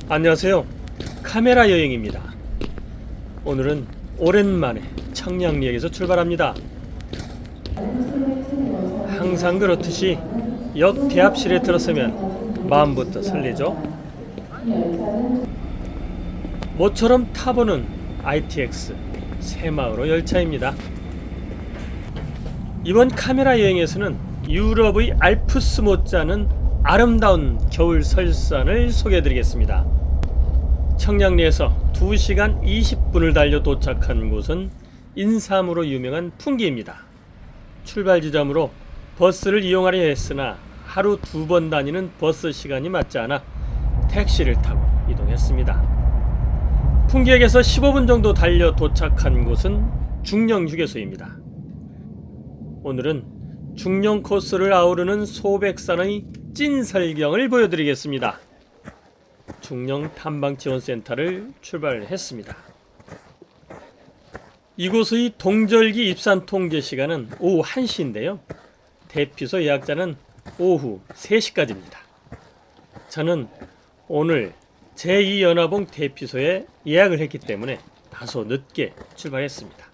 안녕하세요. 카메라 여행입니다. 오늘은 오랜만에 청량리역에서 출발합니다. 항상 그렇듯이 역 대합실에 들어서면 마음부터 설레죠. 모처럼 타보는 ITX 새마을호 열차입니다. 이번 카메라 여행에서는 유럽의 알프스 못지않은 아름다운 겨울 설산을 소개해드리겠습니다. 청량리에서 2시간 20분을 달려 도착한 곳은 인삼으로 유명한 풍기입니다. 출발 지점으로 버스를 이용하려 했으나 하루 2번 다니는 버스 시간이 맞지 않아 택시를 타고 이동했습니다. 풍기역에서 15분 정도 달려 도착한 곳은 중령휴게소입니다. 오늘은 중령 코스를 아우르는 소백산의 찐설경을 보여드리겠습니다. 중령 탐방지원센터를 출발했습니다. 이곳의 동절기 입산 통제 시간은 오후 1시인데요. 대피소 예약자는 오후 3시까지입니다. 저는 오늘 제2연화봉 대피소에 예약을 했기 때문에 다소 늦게 출발했습니다.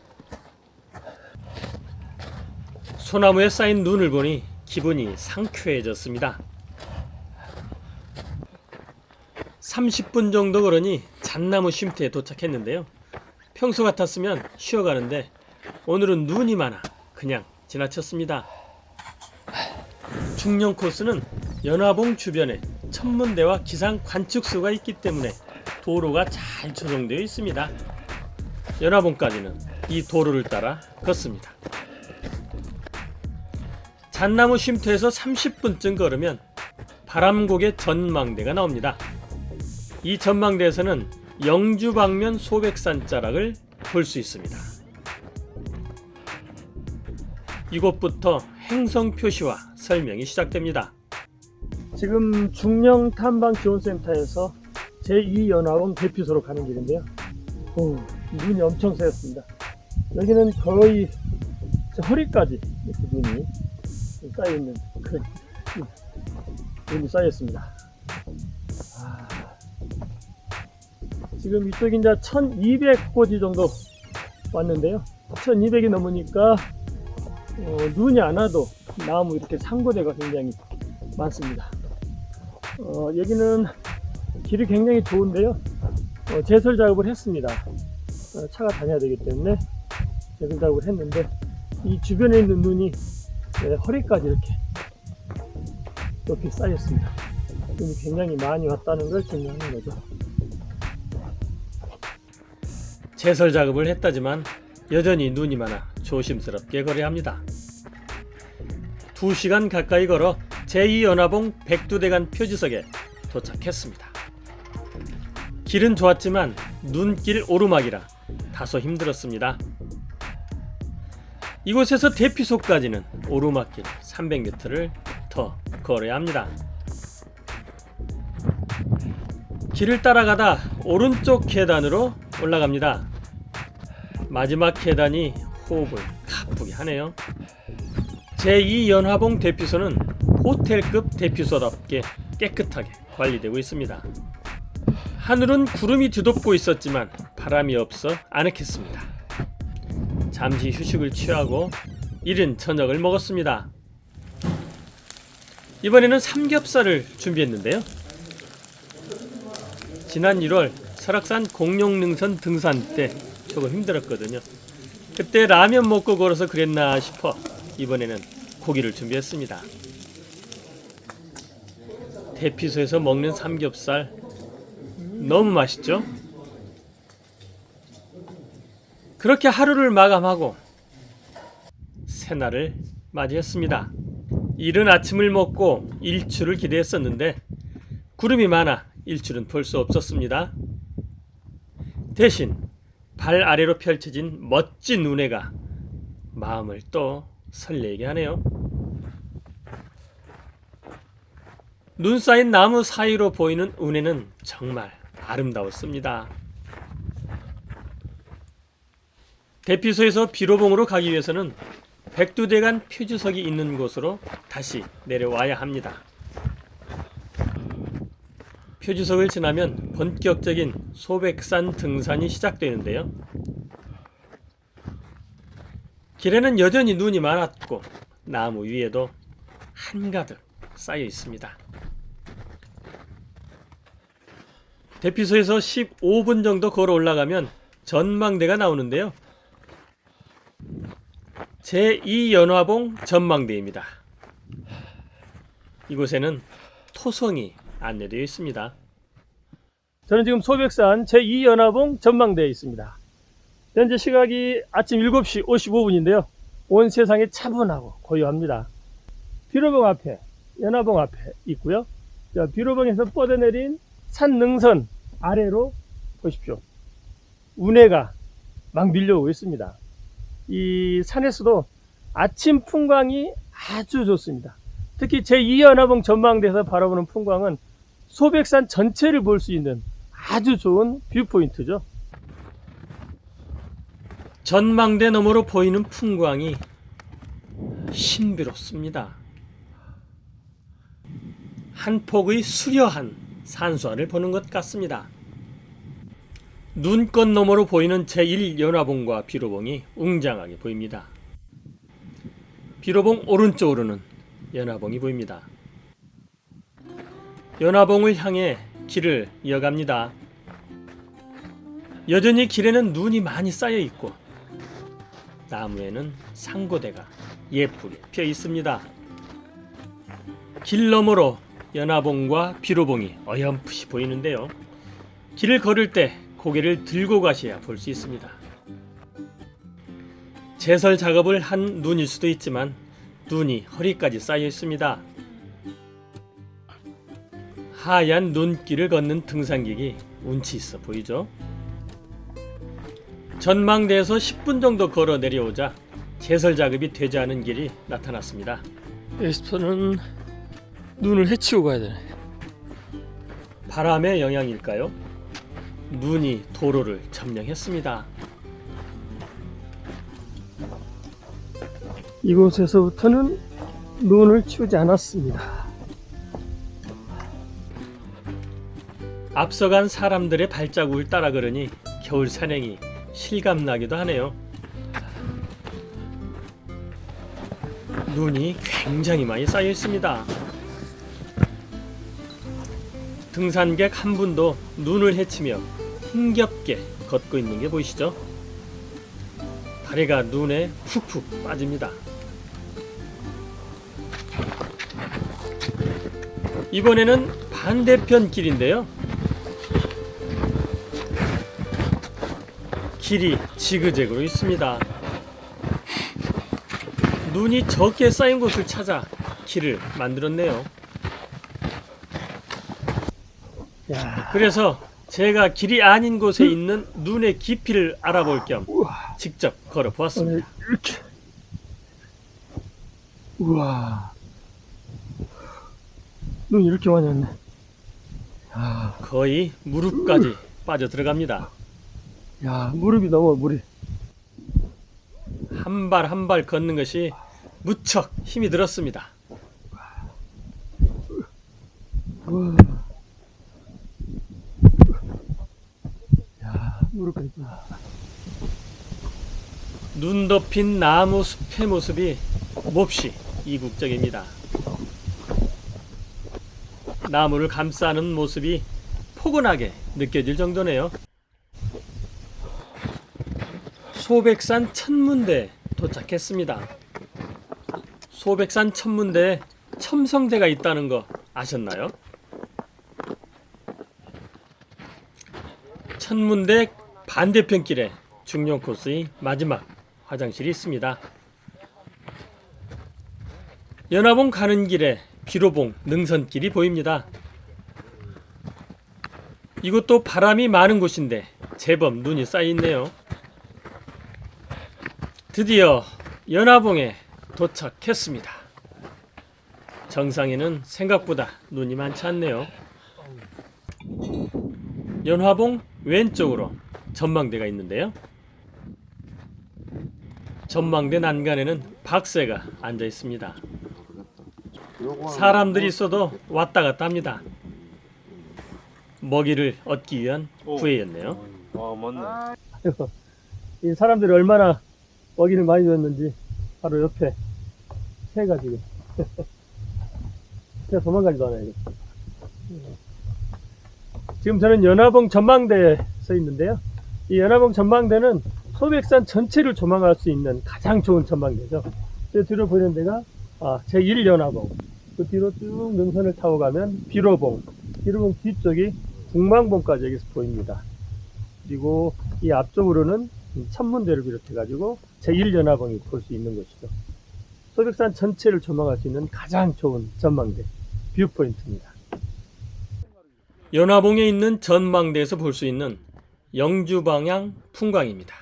소나무에 쌓인 눈을 보니 기분이 상쾌해졌습니다. 30분 정도 걸으니 잣나무 쉼터에 도착했는데요. 평소 같았으면 쉬어가는데 오늘은 눈이 많아 그냥 지나쳤습니다. 중령 코스는 연화봉 주변에 천문대와 기상 관측소가 있기 때문에 도로가 잘 조성되어 있습니다. 연화봉까지는 이 도로를 따라 걷습니다. 잣나무 쉼터에서 30분쯤 걸으면 바람곡의 전망대가 나옵니다. 이 전망대에서는 영주 방면 소백산 자락을 볼 수 있습니다. 이곳부터 행성 표시와 설명이 시작됩니다. 지금 중령 탐방지원센터에서 제2연화봉 대피소로 가는 길인데요. 눈이 엄청 쌓였습니다. 여기는 거의 허리까지 이렇게 눈이 쌓여있는 그런 눈이 쌓였습니다. 지금 이쪽이 이제 1200고지 정도 왔는데요. 1200이 넘으니까 눈이 안 와도 나무 이렇게 상고대가 굉장히 많습니다. 여기는 길이 굉장히 좋은데요. 제설 작업을 했습니다. 차가 다녀야 되기 때문에 제설 작업을 했는데 이 주변에 있는 눈이 허리까지 이렇게 높이 쌓였습니다. 눈이 굉장히 많이 왔다는 걸 증명하는 거죠. 제설 작업을 했다지만 여전히 눈이 많아 조심스럽게 걸어야 합니다. 2시간 가까이 걸어 제2연화봉 백두대간 표지석에 도착했습니다. 길은 좋았지만 눈길 오르막이라 다소 힘들었습니다. 이곳에서 대피소까지는 오르막길 300m를 더 걸어야 합니다. 길을 따라가다 오른쪽 계단으로 올라갑니다. 마지막 계단이 호흡을 가쁘게 하네요. 제2연화봉 대피소는 호텔급 대피소답게 깨끗하게 관리되고 있습니다. 하늘은 구름이 뒤덮고 있었지만 바람이 없어 아늑했습니다. 잠시 휴식을 취하고 이른 저녁을 먹었습니다. 이번에는 삼겹살을 준비했는데요. 지난 1월 설악산 공룡능선 등산 때 조금 힘들었거든요. 그때 라면 먹고 걸어서 그랬나 싶어 이번에는 고기를 준비했습니다. 대피소에서 먹는 삼겹살 너무 맛있죠? 그렇게 하루를 마감하고 새날을 맞이했습니다. 이른 아침을 먹고 일출을 기대했었는데 구름이 많아 일출은 볼 수 없었습니다. 대신 발 아래로 펼쳐진 멋진 운해가 마음을 또 설레게 하네요. 눈 쌓인 나무 사이로 보이는 운해는 정말 아름다웠습니다. 대피소에서 비로봉으로 가기 위해서는 백두대간 표지석이 있는 곳으로 다시 내려와야 합니다. 표지석을 지나면 본격적인 소백산 등산이 시작되는데요. 길에는 여전히 눈이 많았고 나무 위에도 한가득 쌓여 있습니다. 대피소에서 15분 정도 걸어 올라가면 전망대가 나오는데요. 제2연화봉 전망대입니다. 이곳에는 토성이 안내되어 있습니다. 저는 지금 소백산 제2연화봉 전망대에 있습니다. 현재 시각이 아침 7시 55분인데요. 온 세상이 차분하고 고요합니다. 비로봉 앞에, 연화봉 앞에 있고요. 자, 비로봉에서 뻗어내린 산 능선 아래로 보십시오. 운해가 막 밀려오고 있습니다. 이 산에서도 아침 풍광이 아주 좋습니다. 특히 제2연화봉 전망대에서 바라보는 풍광은 소백산 전체를 볼 수 있는 아주 좋은 뷰포인트죠. 전망대 너머로 보이는 풍광이 신비롭습니다. 한 폭의 수려한 산수화를 보는 것 같습니다. 눈꽃 너머로 보이는 제1연화봉과 비로봉이 웅장하게 보입니다. 비로봉 오른쪽으로는 연화봉이 보입니다. 연화봉을 향해 길을 이어갑니다. 여전히 길에는 눈이 많이 쌓여 있고 나무에는 상고대가 예쁘게 피어 있습니다. 길 너머로 연화봉과 비로봉이 어렴풋이 보이는데요. 길을 걸을 때 고개를 들고 가셔야 볼 수 있습니다. 제설 작업을 한 눈일 수도 있지만 눈이 허리까지 쌓여 있습니다. 하얀 눈길을 걷는 등산객이 운치 있어 보이죠? 전망대에서 10분 정도 걸어 내려오자 제설 작업이 되지 않은 길이 나타났습니다. 에스터는 눈을 헤치고 가야 되네. 바람의 영향일까요? 눈이 도로를 점령했습니다. 이곳에서부터는 눈을 치우지 않았습니다. 앞서간 사람들의 발자국을 따라 걸으니 겨울 산행이 실감나기도 하네요. 눈이 굉장히 많이 쌓여 있습니다. 등산객 한 분도 눈을 헤치며 힘겹게 걷고 있는 게 보이시죠? 다리가 눈에 푹푹 빠집니다. 이번에는 반대편 길인데요. 길이 지그재그로 있습니다. 눈이 적게 쌓인 곳을 찾아 길을 만들었네요. 그래서 제가 길이 아닌 곳에 있는 눈의 깊이를 알아볼 겸 직접 걸어 보았습니다. 이렇게. 우와. 눈 이렇게 많이 왔네. 거의 무릎까지 빠져 들어갑니다. 야, 무릎이 넘어, 물이. 한 발 한 발 걷는 것이 무척 힘이 들었습니다. 우와. 야, 무릎까지. 눈 덮인 나무 숲의 모습이 몹시 이국적입니다. 나무를 감싸는 모습이 포근하게 느껴질 정도네요. 소백산 천문대에 도착했습니다. 소백산 천문대에 첨성대가 있다는 거 아셨나요? 천문대 반대편 길에 중령 코스의 마지막 화장실이 있습니다. 연화봉 가는 길에 비로봉 능선길이 보입니다. 이곳도 바람이 많은 곳인데 제법 눈이 쌓여있네요. 드디어 연화봉에 도착했습니다. 정상에는 생각보다 눈이 많지 않네요. 연화봉 왼쪽으로 전망대가 있는데요. 전망대 난간에는 박새가 앉아 있습니다. 사람들이 있어도 왔다 갔다 합니다. 먹이를 얻기 위한 구애였네요. 아 맞네. 이 사람들이 얼마나 먹이를 많이 줬는지 바로 옆에 새가 지금 새가 도망가지도 않아요. 이렇게. 지금 저는 연화봉 전망대에 서 있는데요. 이 연화봉 전망대는 소백산 전체를 조망할 수 있는 가장 좋은 전망대죠. 저 뒤로 보이는 데가 제1연화봉, 그 뒤로 쭉 능선을 타고 가면 비로봉, 비로봉 뒤쪽이 북망봉까지 여기서 보입니다. 그리고 이 앞쪽으로는 천문대를 비롯해 가지고 제1연화봉이 볼 수 있는 것이죠. 소백산 전체를 조망할 수 있는 가장 좋은 전망대, 뷰포인트입니다. 연화봉에 있는 전망대에서 볼 수 있는 영주 방향 풍광입니다.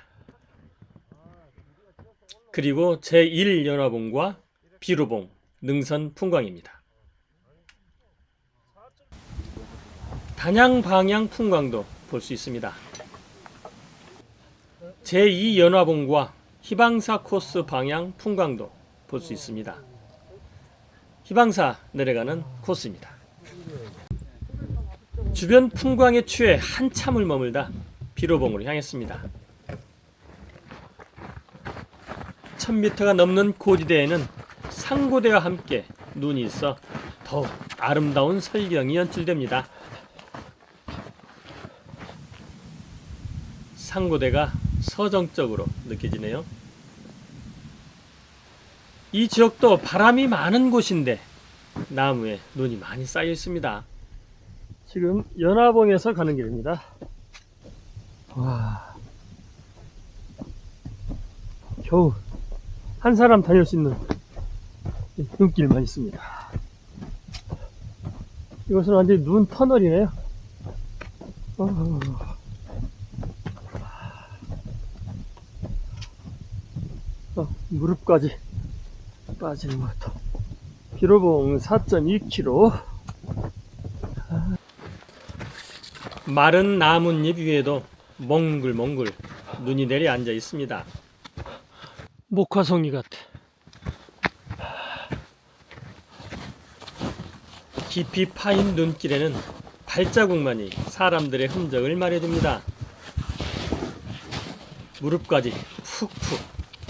그리고 제1연화봉과 비로봉 능선 풍광입니다. 단양 방향 풍광도 볼 수 있습니다. 제2연화봉과 희방사 코스 방향 풍광도 볼 수 있습니다. 희방사 내려가는 코스입니다. 주변 풍광에 취해 한참을 머물다 비로봉으로 향했습니다. 1000m가 넘는 고지대에는 상고대와 함께 눈이 있어 더욱 아름다운 설경이 연출됩니다. 상고대가 서정적으로 느껴지네요. 이 지역도 바람이 많은 곳인데 나무에 눈이 많이 쌓여 있습니다. 지금 연화봉에서 가는 길입니다. 와, 겨우 한 사람 다닐 수 있는 눈길만 있습니다. 이것은 완전히 눈 터널이네요. 무릎까지 빠지는 것도. 비로봉 4.2km. 마른 나뭇잎 위에도 몽글몽글 눈이 내려 앉아 있습니다. 목화송이 같아. 깊이 파인 눈길에는 발자국만이 사람들의 흔적을 말해줍니다. 무릎까지 푹푹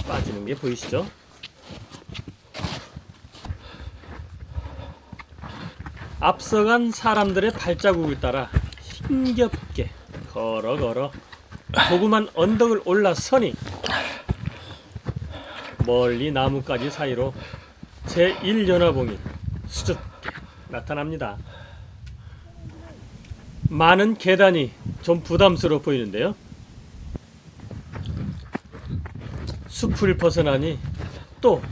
빠지는 게 보이시죠? 앞서간 사람들의 발자국을 따라 힘겹게 걸어 조그만 언덕을 올라서니 멀리 나뭇가지 사이로 제1연화봉이 수줍게 나타납니다. 많은 계단이 좀 부담스러워 보이는데요. 숲을 벗어나니 또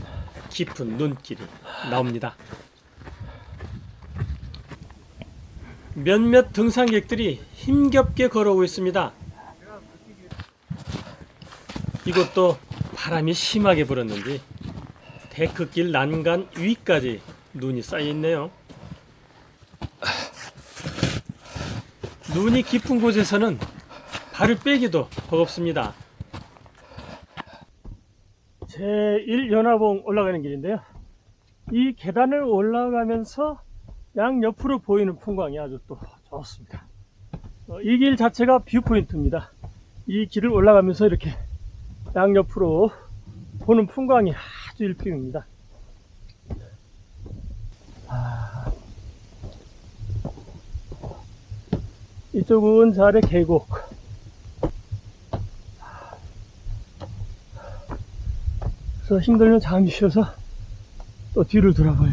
깊은 눈길이 나옵니다. 몇몇 등산객들이 힘겹게 걸어오고 있습니다. 이곳도 바람이 심하게 불었는지 데크길 난간 위까지 눈이 쌓여 있네요. 눈이 깊은 곳에서는 발을 빼기도 버겁습니다. 제1연화봉 올라가는 길인데요. 이 계단을 올라가면서 양옆으로 보이는 풍광이 아주 또 좋습니다. 이 길 자체가 뷰포인트입니다. 이 길을 올라가면서 이렇게 양옆으로 보는 풍광이 아주 일품입니다. 이쪽은 자래 계곡. 그래서 힘들면 잠시 쉬어서 또 뒤를 돌아봐요.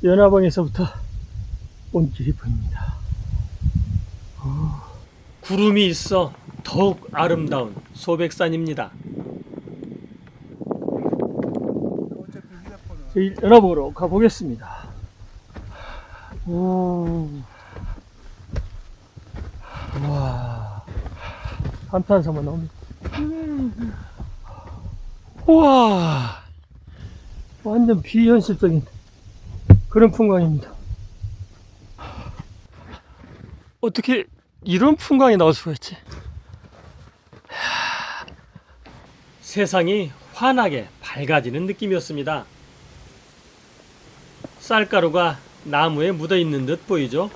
연화봉에서부터 온 길이 보입니다. 구름이 있어 더욱 아름다운 소백산입니다. 제1연화봉으로 가보겠습니다. 오. 와, 감탄사만 나옵니다. 우와, 완전 비현실적인 그런 풍광입니다. 어떻게 이런 풍광이 나올 수가 있지? 세상이 환하게 밝아지는 느낌이었습니다. 쌀가루가 나무에 묻어있는 듯 보이죠?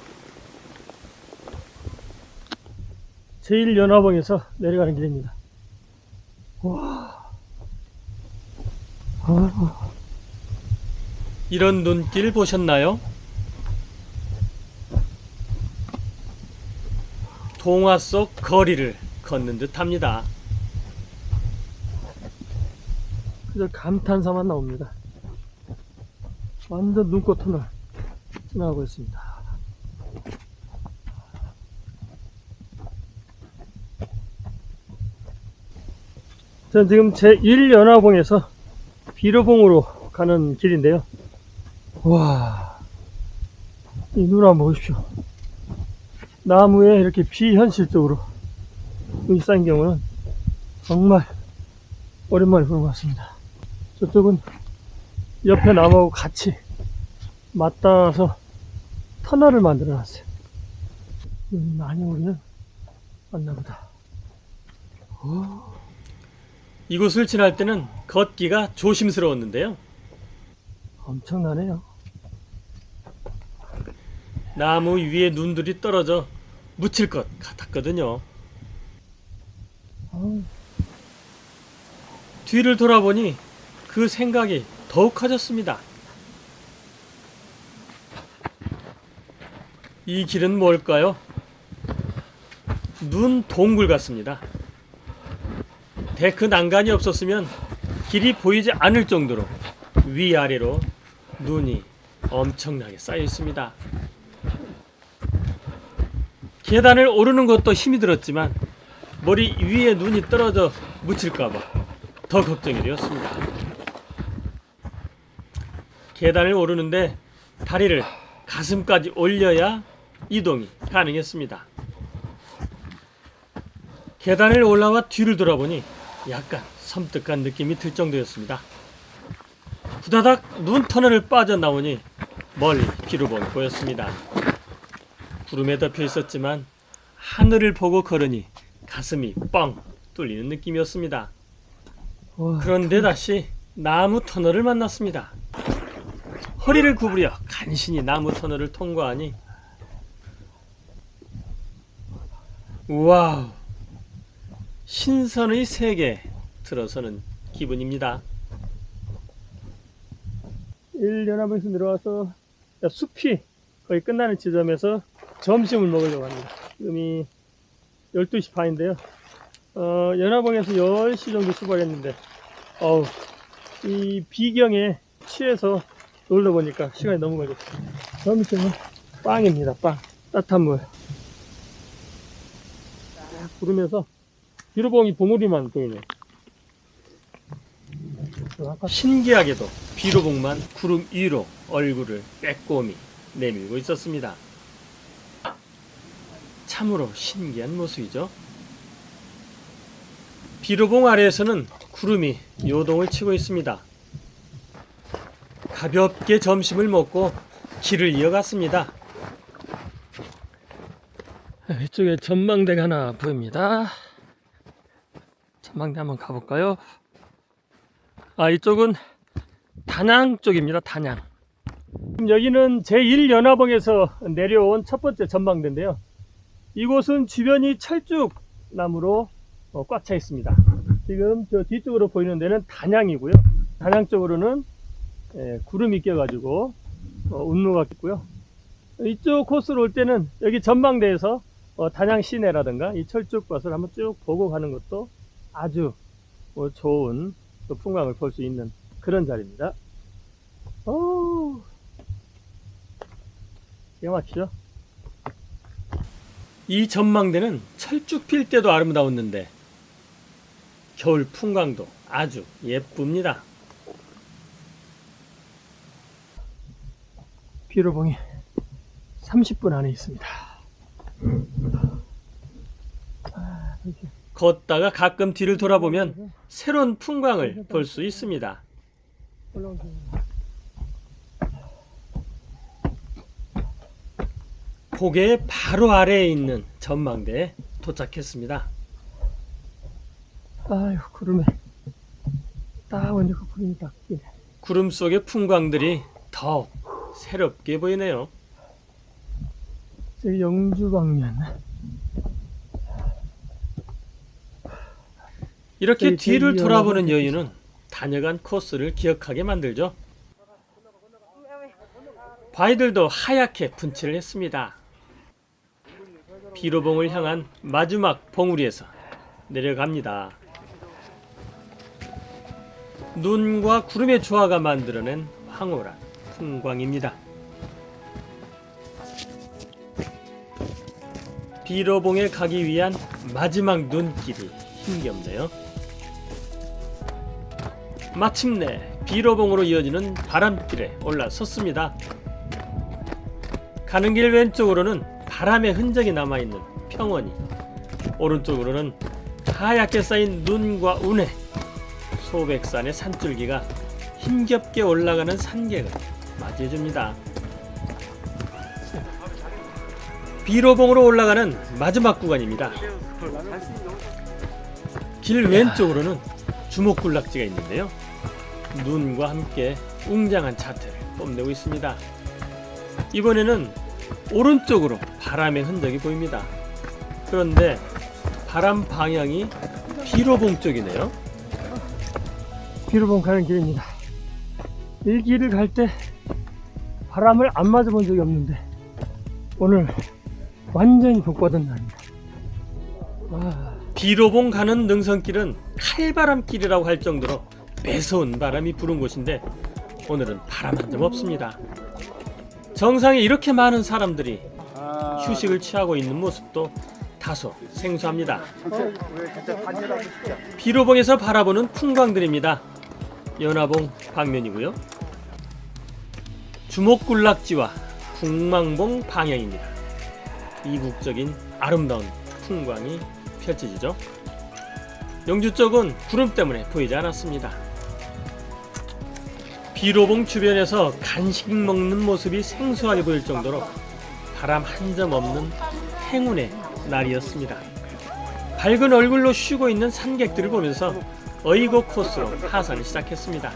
제1연화봉에서 내려가는 길입니다. 와. 이런 눈길 보셨나요? 동화 속 거리를 걷는 듯 합니다. 그저 감탄사만 나옵니다. 완전 눈꽃 터널 지나가고 있습니다. 전 지금 제1연화봉에서 비로봉으로 가는 길인데요. 와, 이 눈 한번 보십시오. 나무에 이렇게 비현실적으로 눈이 쌓인 경우는 정말 오랜만에 보는 것 같습니다. 저쪽은 옆에 나무하고 같이 맞닿아서 터널을 만들어 놨어요. 눈이 많이 오기는 왔나보다. 이곳을 지날 때는 걷기가 조심스러웠는데요. 엄청나네요. 나무 위에 눈들이 떨어져 묻힐 것 같았거든요. 뒤를 돌아보니 그 생각이 더욱 커졌습니다. 이 길은 뭘까요? 눈 동굴 같습니다. 데크 난간이 없었으면 길이 보이지 않을 정도로 위아래로 눈이 엄청나게 쌓여 있습니다. 계단을 오르는 것도 힘이 들었지만 머리 위에 눈이 떨어져 묻힐까봐 더 걱정이 되었습니다. 계단을 오르는데 다리를 가슴까지 올려야 이동이 가능했습니다. 계단을 올라와 뒤를 돌아보니 약간 섬뜩한 느낌이 들 정도였습니다. 후다닥 눈 터널을 빠져나오니 멀리 비로봉이 보였습니다. 구름에 덮여 있었지만 하늘을 보고 걸으니 가슴이 뻥 뚫리는 느낌이었습니다. 그런데 다시 나무 터널을 만났습니다. 허리를 구부려 간신히 나무 터널을 통과하니 와우, 신선의 세계에 들어서는 기분입니다. 1연합에서 내려와서 숲이 거의 끝나는 지점에서 점심을 먹으려고 합니다. 지금이 12시 반인데요. 연화봉에서 10시 정도 출발했는데 이 비경에 취해서 놀다 보니까 시간이 너무 걸렸어요. 점심은 빵입니다. 빵. 따뜻한 물. 딱 구르면서 비로봉이 봉우리만 보이네요. 신기하게도 비로봉만 구름 위로 얼굴을 빼꼼히 내밀고 있었습니다. 참으로 신기한 모습이죠. 비로봉 아래에서는 구름이 요동을 치고 있습니다. 가볍게 점심을 먹고 길을 이어갔습니다. 이쪽에 전망대가 하나 보입니다. 전망대 한번 가볼까요? 이쪽은 단양 쪽입니다. 단양. 여기는 제1연화봉에서 내려온 첫 번째 전망대인데요. 이곳은 주변이 철쭉나무로 꽉 차 있습니다. 지금 저 뒤쪽으로 보이는 데는 단양이고요. 단양 쪽으로는 구름이 껴가지고 운로가 있고요. 이쪽 코스로 올 때는 여기 전망대에서 단양 시내라든가 이 철쭉밭을 한번 쭉 보고 가는 것도 아주 좋은 풍광을 볼 수 있는 그런 자리입니다. 기가 막히죠? 이 전망대는 철쭉 필 때도 아름다웠는데 겨울 풍광도 아주 예쁩니다. 비로봉이 30분 안에 있습니다. 걷다가 가끔 뒤를 돌아보면 새로운 풍광을 볼 수 있습니다. 고개 바로 아래에 있는 전망대에 도착했습니다. 아유, 구름에 딱 오니까 구름이 딱 끼네. 구름 속의 풍광들이 더욱 새롭게 보이네요. 저기 영주 방면. 이렇게 저기 뒤를 제일 돌아보는 연합봉 여유는 다녀간 코스를 기억하게 만들죠. 바위들도 하얗게 분칠을 했습니다. 비로봉을 향한 마지막 봉우리에서 내려갑니다. 눈과 구름의 조화가 만들어낸 황홀한 풍광입니다. 비로봉에 가기 위한 마지막 눈길이 힘겹네요. 마침내 비로봉으로 이어지는 바람길에 올라섰습니다. 가는 길 왼쪽으로는 바람의 흔적이 남아있는 평원이, 오른쪽으로는 하얗게 쌓인 눈과 운해, 소백산의 산줄기가 힘겹게 올라가는 산객을 맞이해줍니다. 비로봉으로 올라가는 마지막 구간입니다. 길 왼쪽으로는 주목군락지가 있는데요. 눈과 함께 웅장한 자태를 뽐내고 있습니다. 이번에는 오른쪽으로 바람의 흔적이 보입니다. 그런데 바람 방향이 비로봉 쪽이네요. 비로봉 가는 길입니다. 이 길을 갈 때 바람을 안 맞아본 적이 없는데 오늘 완전히 복받은 날입니다. 와, 비로봉 가는 능선길은 칼바람길이라고 할 정도로 매서운 바람이 부는 곳인데 오늘은 바람 한 점 없습니다. 정상에 이렇게 많은 사람들이 휴식을 취하고 있는 모습도 다소 생소합니다. 비로봉에서 바라보는 풍광들입니다. 연화봉 방면이고요. 주목군락지와 궁망봉 방향입니다. 이국적인 아름다운 풍광이 펼쳐지죠. 영주 쪽은 구름 때문에 보이지 않았습니다. 비로봉 주변에서 간식 먹는 모습이 생소하게 보일 정도로 바람 한 점 없는 행운의 날이었습니다. 밝은 얼굴로 쉬고 있는 산객들을 보면서 어이고 코스로 하산을 시작했습니다.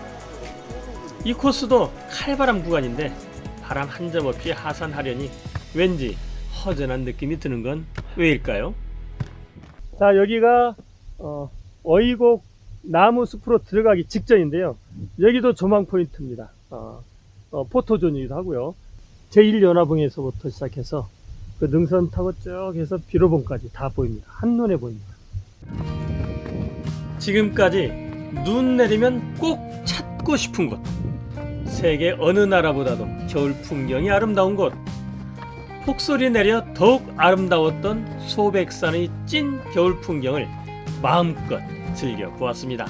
이 코스도 칼바람 구간인데 바람 한 점 없이 하산하려니 왠지 허전한 느낌이 드는 건 왜일까요? 자, 여기가 어이곡 나무 숲으로 들어가기 직전인데요. 여기도 조망 포인트입니다. 포토존이기도 하고요. 제1연화봉에서부터 시작해서 그 능선 타고 쭉 해서 비로봉까지 다 보입니다. 한눈에 보입니다. 지금까지 눈 내리면 꼭 찾고 싶은 곳, 세계 어느 나라보다도 겨울 풍경이 아름다운 곳, 폭설이 내려 더욱 아름다웠던 소백산의 찐 겨울 풍경을 마음껏 즐겨보았습니다.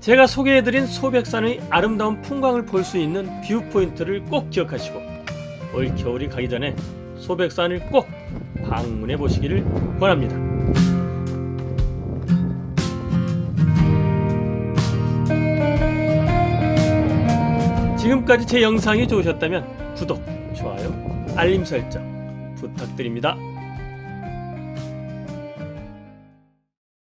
제가 소개해드린 소백산의 아름다운 풍광을 볼 수 있는 뷰포인트를 꼭 기억하시고 올 겨울이 가기 전에 소백산을 꼭 방문해 보시기를 권합니다. 지금까지 제 영상이 좋으셨다면 구독, 좋아요, 알림 설정 부탁드립니다.